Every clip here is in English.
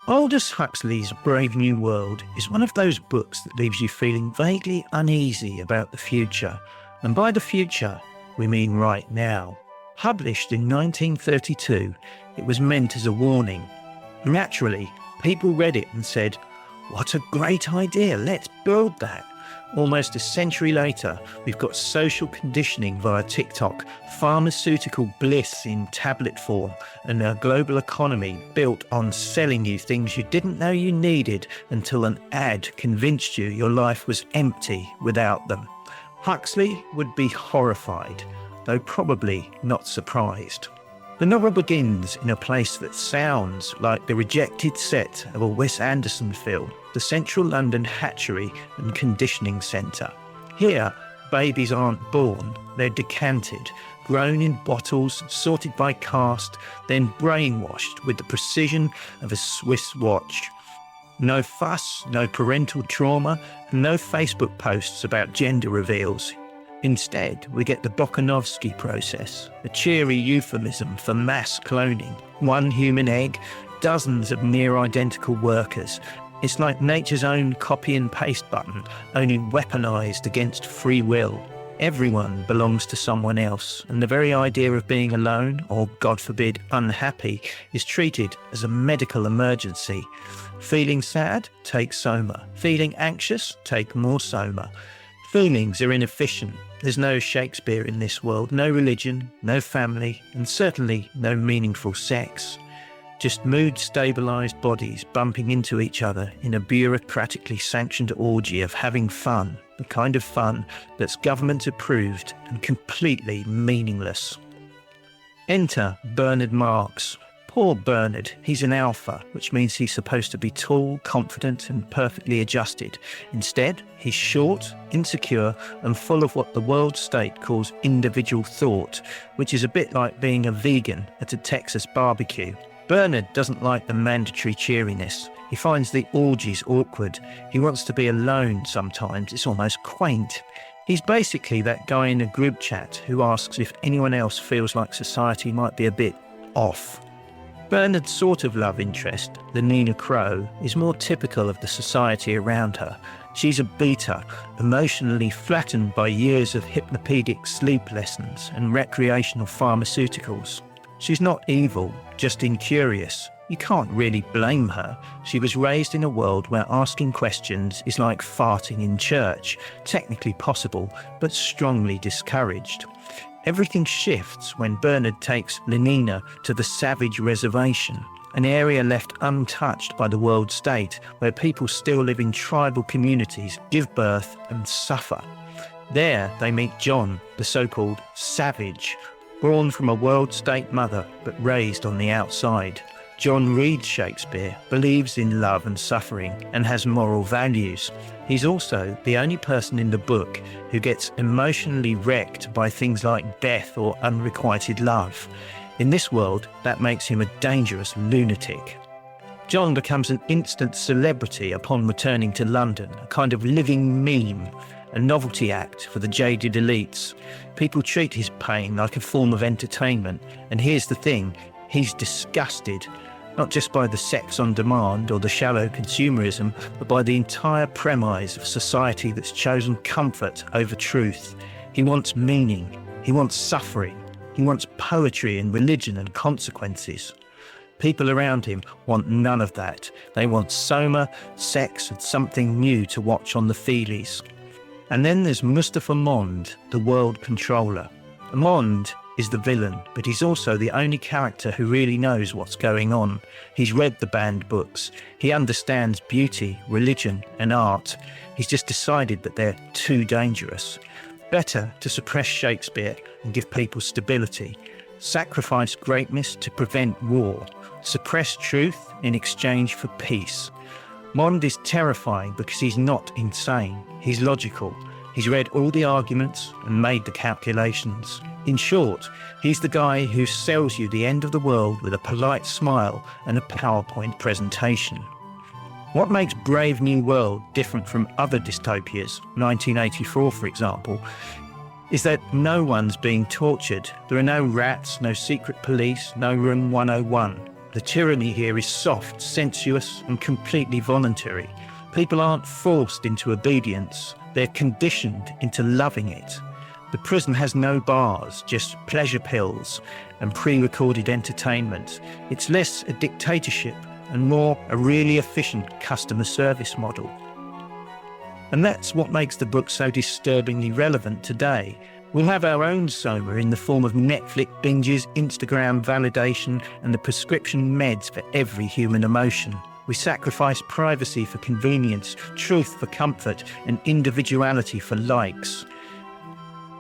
Aldous Huxley's Brave New World is one of those books that leaves you feeling vaguely uneasy about the future. And by the future, we mean right now. Published in 1932, it was meant as a warning. Naturally, people read it and said, "What a great idea, let's build that." Almost a century later, we've got social conditioning via TikTok, pharmaceutical bliss in tablet form, and a global economy built on selling you things you didn't know you needed until an ad convinced you your life was empty without them. Huxley would be horrified, though probably not surprised. The novel begins in a place that sounds like the rejected set of a Wes Anderson film, the Central London Hatchery and Conditioning Centre. Here, babies aren't born, they're decanted, grown in bottles, sorted by caste, then brainwashed with the precision of a Swiss watch. No fuss, no parental trauma, and no Facebook posts about gender reveals. Instead, we get the Bokanovsky process, a cheery euphemism for mass cloning. One human egg, dozens of near-identical workers. It's like nature's own copy and paste button, only weaponized against free will. Everyone belongs to someone else, and the very idea of being alone, or God forbid, unhappy, is treated as a medical emergency. Feeling sad? Take Soma. Feeling anxious? Take more Soma. Feelings are inefficient. There's no Shakespeare in this world, no religion, no family, and certainly no meaningful sex. Just mood-stabilised bodies bumping into each other in a bureaucratically sanctioned orgy of having fun, the kind of fun that's government-approved and completely meaningless. Enter Bernard Marx. Poor Bernard, he's an alpha, which means he's supposed to be tall, confident and perfectly adjusted. Instead, he's short, insecure and full of what the world state calls individual thought, which is a bit like being a vegan at a Texas barbecue. Bernard doesn't like the mandatory cheeriness. He finds the orgies awkward. He wants to be alone sometimes. It's almost quaint. He's basically that guy in a group chat who asks if anyone else feels like society might be a bit off. Bernard's sort of love interest, the Nina Crow, is more typical of the society around her. She's a beta, emotionally flattened by years of hypnopedic sleep lessons and recreational pharmaceuticals. She's not evil, just incurious. You can't really blame her. She was raised in a world where asking questions is like farting in church, technically possible, but strongly discouraged. Everything shifts when Bernard takes Lenina to the Savage Reservation, an area left untouched by the world state, where people still live in tribal communities, give birth and suffer. There they meet John, the so-called savage, born from a world state mother but raised on the outside. John reads Shakespeare, believes in love and suffering, and has moral values. He's also the only person in the book who gets emotionally wrecked by things like death or unrequited love. In this world, that makes him a dangerous lunatic. John becomes an instant celebrity upon returning to London, a kind of living meme, a novelty act for the jaded elites. People treat his pain like a form of entertainment, and here's the thing, he's disgusted, not just by the sex on demand or the shallow consumerism, but by the entire premise of society that's chosen comfort over truth. He wants meaning, he wants suffering, he wants poetry and religion and consequences. People around him want none of that. They want soma, sex and something new to watch on the feelies. And then there's Mustapha Mond, the World Controller. Mond is the villain, but he's also the only character who really knows what's going on. He's read the banned books. He understands beauty, religion and art. He's just decided that they're too dangerous. Better to suppress Shakespeare and give people stability. Sacrifice greatness to prevent war. Suppress truth in exchange for peace. Mond is terrifying because he's not insane. He's logical. He's read all the arguments and made the calculations. In short, he's the guy who sells you the end of the world with a polite smile and a PowerPoint presentation. What makes Brave New World different from other dystopias, 1984 for example, is that no one's being tortured. There are no rats, no secret police, no Room 101. The tyranny here is soft, sensuous, and completely voluntary. People aren't forced into obedience, they're conditioned into loving it. The prison has no bars, just pleasure pills and pre-recorded entertainment. It's less a dictatorship and more a really efficient customer service model. And that's what makes the book so disturbingly relevant today. We'll have our own Soma in the form of Netflix binges, Instagram validation, and the prescription meds for every human emotion. We sacrifice privacy for convenience, truth for comfort, and individuality for likes.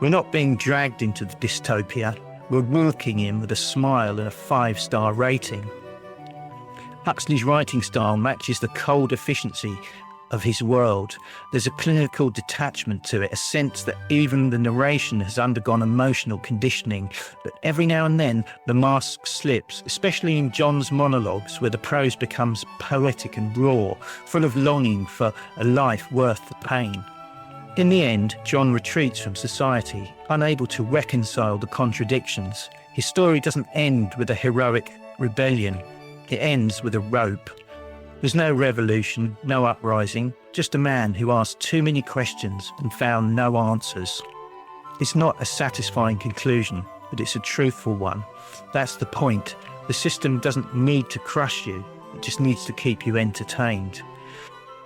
We're not being dragged into the dystopia. We're walking in with a smile and a 5-star rating. Huxley's writing style matches the cold efficiency of his world. There's a clinical detachment to it, a sense that even the narration has undergone emotional conditioning, but every now and then the mask slips, especially in John's monologues, where the prose becomes poetic and raw, full of longing for a life worth the pain. In the end, John retreats from society, unable to reconcile the contradictions. His story doesn't end with a heroic rebellion. It ends with a rope. There's no revolution, no uprising, just a man who asked too many questions and found no answers. It's not a satisfying conclusion, but it's a truthful one. That's the point. The system doesn't need to crush you, it just needs to keep you entertained.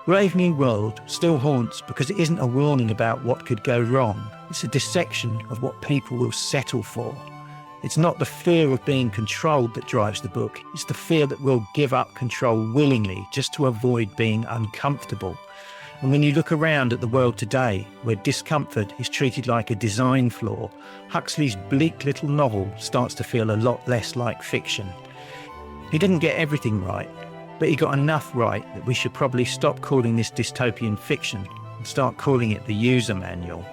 Brave New World still haunts because it isn't a warning about what could go wrong. It's a dissection of what people will settle for. It's not the fear of being controlled that drives the book. It's the fear that we'll give up control willingly just to avoid being uncomfortable. And when you look around at the world today, where discomfort is treated like a design flaw, Huxley's bleak little novel starts to feel a lot less like fiction. He didn't get everything right, but he got enough right that we should probably stop calling this dystopian fiction and start calling it the user manual.